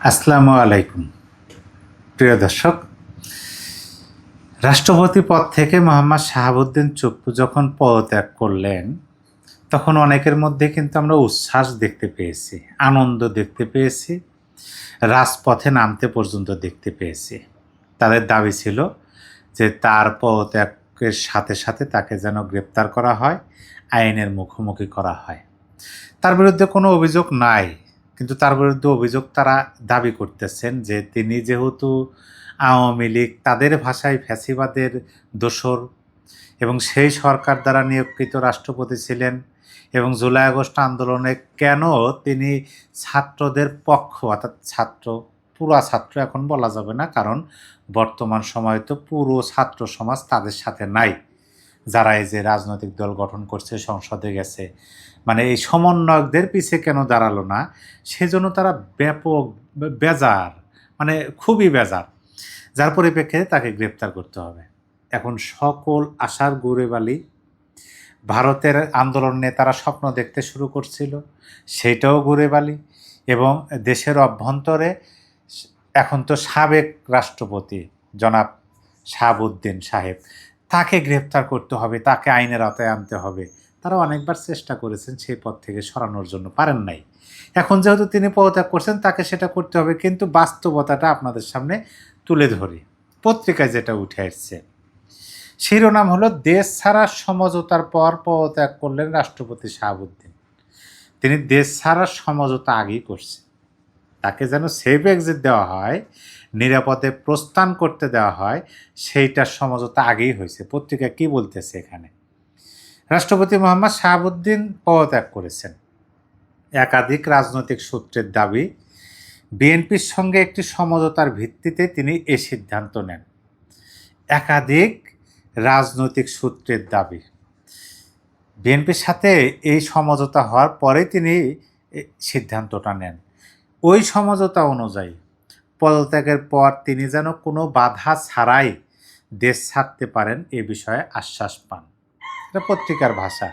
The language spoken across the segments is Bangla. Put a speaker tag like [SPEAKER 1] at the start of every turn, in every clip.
[SPEAKER 1] আসসালামু আলাইকুম প্রিয় দর্শক। রাষ্ট্রপতি পদ থেকে মোহাম্মদ শাহাবুদ্দিন চুপ্পু যখন পদত্যাগ করলেন, তখন অনেকের মধ্যে কিন্তু আমরা উচ্ছ্বাস দেখতে পেয়েছি, আনন্দ দেখতে পেয়েছি, রাজপথে নামতে পর্যন্ত দেখতে পেয়েছি। তাদের দাবি ছিল যে তার পদত্যাগের সাথে সাথে তাকে যেন গ্রেপ্তার করা হয়, আইনের মুখোমুখি করা হয়। তার বিরুদ্ধে কোনো অভিযোগ নাই, কিন্তু তার বিরুদ্ধে অভিযোগ তারা দাবি করতেছেন যে তিনি যেহেতু আওয়ামী লীগ, তাদের ভাষায় ফ্যাসিবাদের দোসর, এবং সেই সরকার দ্বারা নিয়োগকৃত রাষ্ট্রপতি ছিলেন, এবং জুলাই আগস্ট আন্দোলনে কেন তিনি ছাত্রদের পক্ষ, অর্থাৎ পুরা ছাত্র এখন বলা যাবে না, কারণ বর্তমান সময়ে তো পুরো ছাত্র সমাজ তাদের সাথে নাই, যারা এই যে রাজনৈতিক দল গঠন করছে, সংসদে গেছে, মানে এই সমন্বয়কদের পিছে কেন দাঁড়ালো না, সেজন্য তারা ব্যাপক বেজার, মানে খুবই বেজার, যার পরিপ্রেক্ষিতে তাকে গ্রেপ্তার করতে হবে। এখন সকল আশার গুড়ে বালি ভারতের আন্দোলন নেতারা স্বপ্ন দেখতে শুরু করছিল, সেটাও ঘুরে বালি। এবং দেশের অভ্যন্তরে এখন তো সাবেক রাষ্ট্রপতি জনাব শাহাবুদ্দিন সাহেব, তাকে গ্রেপ্তার করতে হবে, তাকে আইনের আওতায় আনতে হবে। তারা অনেকবার চেষ্টা করেছেন সেই পদ থেকে সরানোর জন্য, পারেন নাই। এখন যেহেতু তিনি পদত্যাগ করছেন, তাকে সেটা করতে হবে। কিন্তু বাস্তবতাটা আপনাদের সামনে তুলে ধরি। পত্রিকায় যেটা উঠে আসছে, শিরোনাম হলো দেশ ছাড়ার সমঝোতার পর পদত্যাগ করলেন রাষ্ট্রপতি শাহাবুদ্দিন। তিনি দেশ ছাড়ার সমঝোতা আগেই করছেন, তাকে যেন সেফ এক্সিট দেওয়া হয়, নিরাপদে প্রস্থান করতে দেওয়া হয়, সেইটার সমঝোতা আগেই হয়েছে। পত্রিকা কি বলতেছে এখানে? রাষ্ট্রপতি মোহাম্মদ শাহাবুদ্দিন পদত্যাগ করেছেন। একাধিক রাজনৈতিক সূত্রের দাবি, বিএনপির সঙ্গে একটি সমঝোতার ভিত্তিতে তিনি এ সিদ্ধান্ত নেন। একাধিক রাজনৈতিক সূত্রের দাবি, বিএনপির সাথে এই সমঝোতা হওয়ার পরে তিনি সিদ্ধান্তটা নেন। ওই সমঝোতা অনুযায়ী পদত্যাগের পর তিনি যেন কোনো বাধা ছাড়াই দেশ ছাড়তে পারেন, এ বিষয়ে আশ্বাস পান। এটা পত্রিকার ভাষা।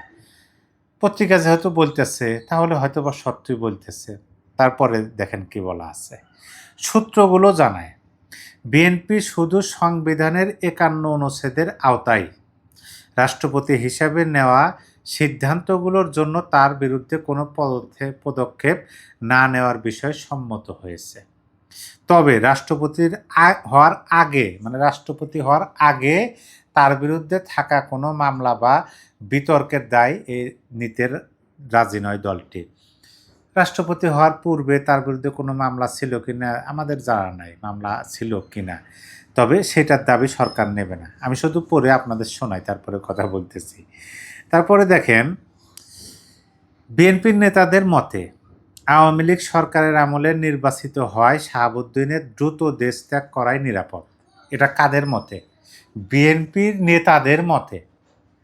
[SPEAKER 1] পত্রিকা যেহেতু বলতেছে, তাহলে হয়তো বা সত্যই বলতেছে। তারপরে দেখেন কি বলা আছে। সূত্রগুলো জানায়, বিএনপি শুধু সংবিধানের 51 অনুচ্ছেদের আওতায় রাষ্ট্রপতি হিসাবে নেওয়া সিদ্ধান্তগুলোর জন্য তার বিরুদ্ধে কোনো পদক্ষেপ না নেওয়ার বিষয়ে সম্মত হয়েছে। তবে রাষ্ট্রপতি হওয়ার আগে তার বিরুদ্ধে থাকা কোনো মামলা বা বিতর্কের দায় নিতে রাজি নয় দলটি। রাষ্ট্রপতি হওয়ার পূর্বে তার বিরুদ্ধে কোনো মামলা ছিল কিনা আমাদের জানা নাই, মামলা ছিল কিনা, তবে সেটার দাবি সরকার নেবে না। আমি শুধু পড়ে আপনাদের শোনাই, তারপরে কথা বলতেছি। তারপরে দেখেন, বিএনপির নেতাদের মতে আওয়ামী লীগ সরকারের আমলে নির্বাচিত হয় শাহাবুদ্দিনের দ্রুত দেশ ত্যাগ করাই নিরাপদ। এটা কাদের মতে? বিএনপির নেতাদের মতে।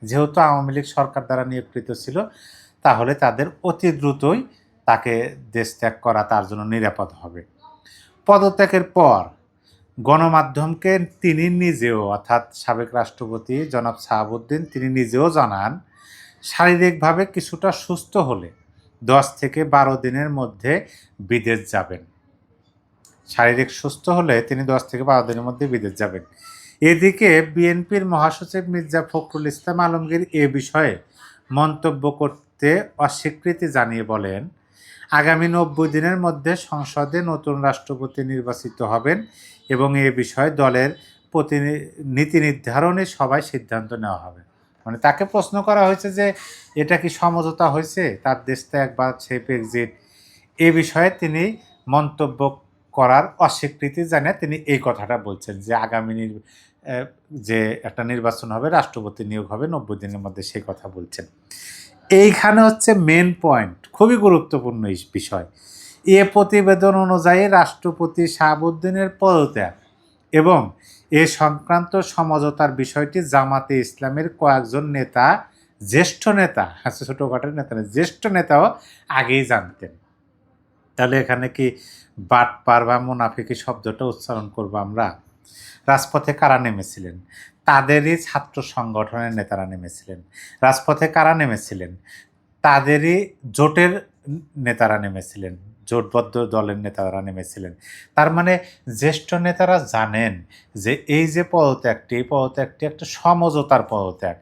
[SPEAKER 1] যেহেতু আওয়ামী লীগ সরকার দ্বারা নিয়োগকৃত ছিল, তাহলে তাদের অতি দ্রুতই তাকে দেশ ত্যাগ করা তার জন্য নিরাপদ হবে। পদত্যাগের পর গণমাধ্যমকে তিনি নিজেও, অর্থাৎ সাবেক রাষ্ট্রপতি জনাব শাহাবুদ্দিন, তিনি নিজেও জানান, শারীরিকভাবে কিছুটা সুস্থ হলে 10 থেকে 12 দিনের মধ্যে বিদেশ যাবেন। শারীরিক সুস্থ হলে তিনি 10 থেকে 12 দিনের মধ্যে বিদেশ যাবেন। এদিকে বিএনপির মহাসচিব মির্জা ফখরুল ইসলাম আলমগীর এ বিষয়ে মন্তব্য করতে অস্বীকৃতি জানিয়ে বলেন, আগামী 90 দিনের মধ্যে সংসদে নতুন রাষ্ট্রপতি নির্বাচিত হবেন এবং এ বিষয়ে দলের নীতি নির্ধারণী সভায় সিদ্ধান্ত নেওয়া হবে। মানে তাকে প্রশ্ন করা হয়েছে যে এটা কি সমঝোতা হয়েছে তার দেশ ত্যাগ বা সেফ এক্সিট, এ বিষয়ে তিনি মন্তব্য করার অস্বীকৃতি জানিয়ে তিনি এই কথাটা বলছেন যে আগামী যে একটা নির্বাচন হবে, রাষ্ট্রপতি নিয়োগ হবে 90 দিনের মধ্যে, সেই কথা বলছেন। এইখানে হচ্ছে মেন পয়েন্ট, খুবই গুরুত্বপূর্ণ এই বিষয়। এ প্রতিবেদন অনুযায়ী রাষ্ট্রপতি শাহাবুদ্দিনের পদত্যাগ এবং এ সংক্রান্ত সমঝোতার বিষয়টি জামাতে ইসলামের কয়েকজন নেতা, জ্যেষ্ঠ নেতা, ছোটোখাটো নেতা না, জ্যেষ্ঠ নেতাও আগেই জানতেন। তাহলে এখানে কি বাটপার বা মুনাফিকি শব্দটা উচ্চারণ করবো আমরা? রাজপথে কারা নেমেছিলেন? তাদেরই ছাত্র সংগঠনের নেতারা নেমেছিলেন। রাজপথে কারা নেমেছিলেন? তাদেরই জোটের নেতারা নেমেছিলেন। জোটবদ্ধ দলের নেতারা নেমেছিলেন। তার মানে জ্যেষ্ঠ নেতারা জানেন যে এই যে পদত্যাগটি, এই পদত্যাগটি একটা সমঝোতার পদত্যাগ।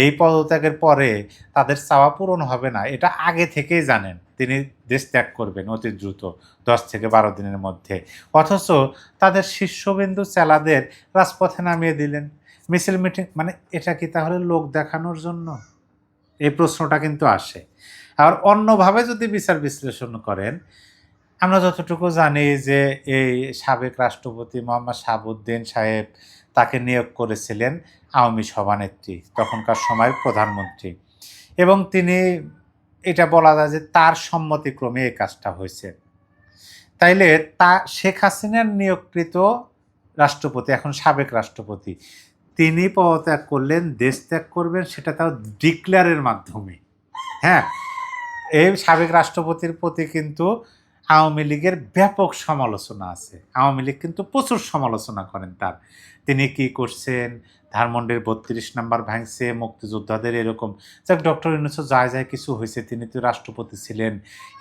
[SPEAKER 1] এই পদত্যাগের পরে তাদের চাওয়া পূরণ হবে না, এটা আগে থেকেই জানেন। তিনি দেশ ত্যাগ করবেন অতি দ্রুত 10 থেকে 12 দিনের মধ্যে। অথচ তাদের শীর্ষবিন্দু চেলাদের রাজপথে নামিয়ে দিলেন। মিছিল মিটিং, মানে এটা কি তাহলে লোক দেখানোর জন্য? এই প্রশ্নটা কিন্তু আসে। আর অন্যভাবে যদি বিচার বিশ্লেষণ করেন, আমরা যতটুকু জানি যে এই সাবেক রাষ্ট্রপতি মোহাম্মদ শাহাবুদ্দিন সাহেব তাকে নিয়োগ করেছিলেন আওয়ামী সভানেত্রী, তখনকার সময়ের প্রধানমন্ত্রী, এবং তিনি, এটা বলা যায় যে তার সম্মতিক্রমে এই কাজটা হয়েছে। তাইলে শেখ হাসিনার নিয়োগকৃত রাষ্ট্রপতি, এখন সাবেক রাষ্ট্রপতি, তিনি পদত্যাগ করলেন, দেশ ত্যাগ করবেন, সেটা তাও ডিক্লেয়ারের মাধ্যমে। হ্যাঁ, এই সাবেক রাষ্ট্রপতির প্রতি কিন্তু আওয়ামী লীগের ব্যাপক সমালোচনা আছে। আওয়ামী লীগ কিন্তু প্রচুর সমালোচনা করেন তার। তিনি কি করছেন, ধানমন্ডির 32 নাম্বার ভাঙছে, মুক্তিযোদ্ধাদের এরকম। যাক, ডক্টর ইউনূস যায় কিছু হয়েছে, তিনি তো রাষ্ট্রপতি ছিলেন,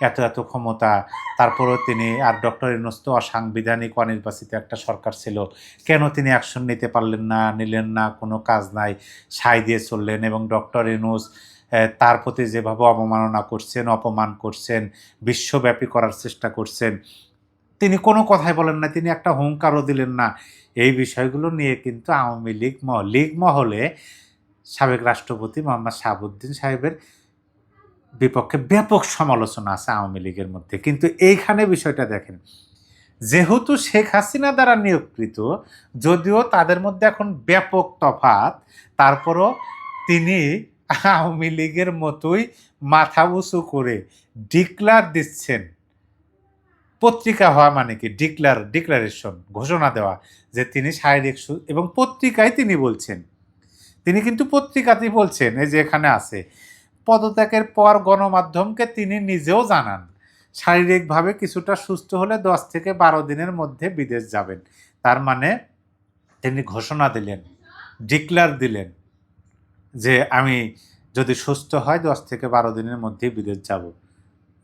[SPEAKER 1] এত ক্ষমতা, তারপরেও তিনি, আর ডক্টর ইউনূস তো অসাংবিধানিক অনির্বাচিত একটা সরকার ছিল, কেন তিনি অ্যাকশন নিতে পারলেন না, নিলেন না, কোনো কাজ নাই, সায় দিয়ে চললেন। এবং ডক্টর ইউনূস তার প্রতি যেভাবে অবমাননা করছেন, অপমান করছেন, বিশ্বব্যাপী করার চেষ্টা করছেন, তিনি কোনো কথাই বলেন না, তিনি একটা হুঙ্কারও দিলেন না। এই বিষয়গুলো নিয়ে কিন্তু আওয়ামী লীগ মহলে সাবেক রাষ্ট্রপতি মোহাম্মদ শাহাবুদ্দিন সাহেবের বিপক্ষে ব্যাপক সমালোচনা আছে আওয়ামী লীগের মধ্যে। কিন্তু এইখানে বিষয়টা দেখেন, যেহেতু শেখ হাসিনা দ্বারা নিয়োগকৃত, যদিও তাদের মধ্যে এখন ব্যাপক তফাৎ, তারপরও তিনি আওয়ামী লীগের মতোই মাথা উঁচু করে ডিক্লার দিচ্ছেন। পত্রিকা হওয়া মানে কি, ডিক্লারেশন, ঘোষণা দেওয়া যে তিনি শারীরিক, এবং পত্রিকায় তিনি বলছেন, তিনি কিন্তু পত্রিকাতেই বলছেন, এই যে এখানে আছে, পদত্যাগের পর গণমাধ্যমকে তিনি নিজেও জানান শারীরিকভাবে কিছুটা সুস্থ হলে 10 থেকে 12 দিনের মধ্যে বিদেশ যাবেন। তার মানে তিনি ঘোষণা দিলেন, ডিক্লার দিলেন যে আমি যদি সুস্থ হয় 10 থেকে 12 দিনের মধ্যেই বিদেশ যাব।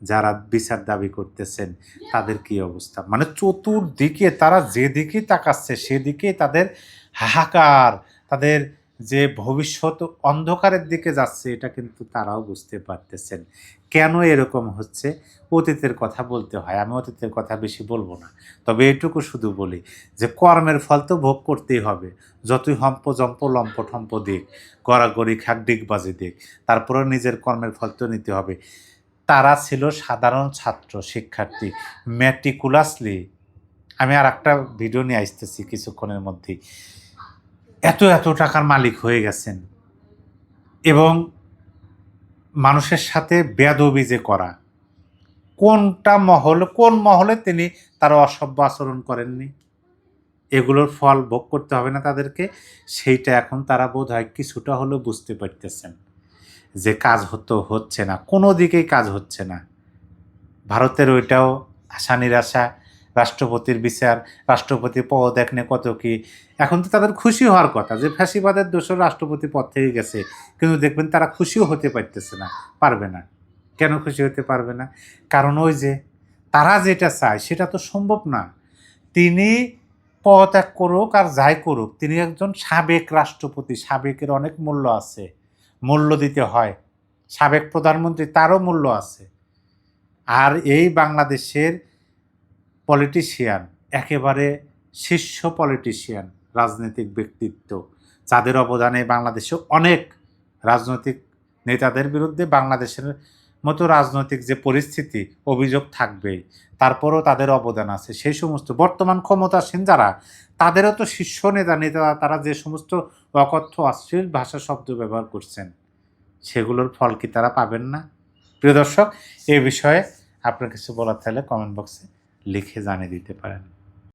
[SPEAKER 1] যারা বিচার দাবি করতেছেন তাদের কি অবস্থা, মানে চতুর্দিকে তারা যেদিকে তাকাচ্ছে সেদিকে তাদের হাহাকার, তাদের যে ভবিষ্যৎ অন্ধকারের দিকে যাচ্ছে, এটা কিন্তু তারাও বুঝতে পারতেছেন। কেন এরকম হচ্ছে? অতীতের কথা বলতে হয়, আমি অতীতের কথা বেশি বলবো না, তবে এইটুকু শুধু বলি যে কর্মের ফল তো ভোগ করতেই হবে। যতই হম্পজম্প লম্পঠম্প দিক, গড়াগড়ি খাক ডিগবাজি দিক, তারপরেও নিজের কর্মের ফল তো নিতে হবে। তারা ছিল সাধারণ ছাত্র শিক্ষার্থী, ম্যাটিকুলাসলি, আমি আর একটা ভিডিও নিয়ে আসতেছি কিছুক্ষণের মধ্যেই, এত টাকার মালিক হয়ে গেছেন, এবং মানুষের সাথে বেয়াদবি যে করা, কোন মহলে তিনি তার অসভ্য আচরণ করেননি, এগুলোর ফল ভোগ করতে হবে না তাদেরকে? সেইটা এখন তারা বোধহয় কিছুটা হলেও বুঝতে পারতেছেন যে কাজ হচ্ছে না, কোনো দিকেই কাজ হচ্ছে না। ভারতের ওইটাও আশা নিরাশা, রাষ্ট্রপতির বিচার, রাষ্ট্রপতি পদত্যাগ নিয়ে কত কি। এখন তো তাদের খুশি হওয়ার কথা যে ফ্যাসিবাদের দোষর রাষ্ট্রপতি পদ থেকে গেছে, কিন্তু দেখবেন তারা খুশিও হতে পারতেছে না, পারবে না। কেন খুশি হতে পারবে না? কারণ ওই যে তারা যেটা চায় সেটা তো সম্ভব না। তিনি পদত্যাগ করুক আর যাই করুক, তিনি একজন সাবেক রাষ্ট্রপতি, সাবেকের অনেক মূল্য আছে, মূল্য দিতে হয়। সাবেক প্রধানমন্ত্রী, তারও মূল্য আছে। আর এই বাংলাদেশের পলিটিশিয়ান, একেবারে শীর্ষ পলিটিশিয়ান, রাজনৈতিক ব্যক্তিত্ব, যাদের অবদানে বাংলাদেশে অনেক রাজনৈতিক নেতাদের বিরুদ্ধে বাংলাদেশের মতো রাজনৈতিক যে পরিস্থিতি, অভিযোগ থাকবেই, তারপরও তাদের অবদান আছে। সেই সমস্ত বর্তমান ক্ষমতাসীন যারা, তাদেরও তো শীর্ষ নেতা তারা যে সমস্ত অকথ্য অশ্লীল ভাষা শব্দ ব্যবহার করছেন, সেগুলোর ফল কি তারা পাবেন না? প্রিয় দর্শক, এ বিষয়ে আপনার কিছু বলার থাকলে কমেন্ট বক্সে লিখে জানিয়ে দিতে পারেন।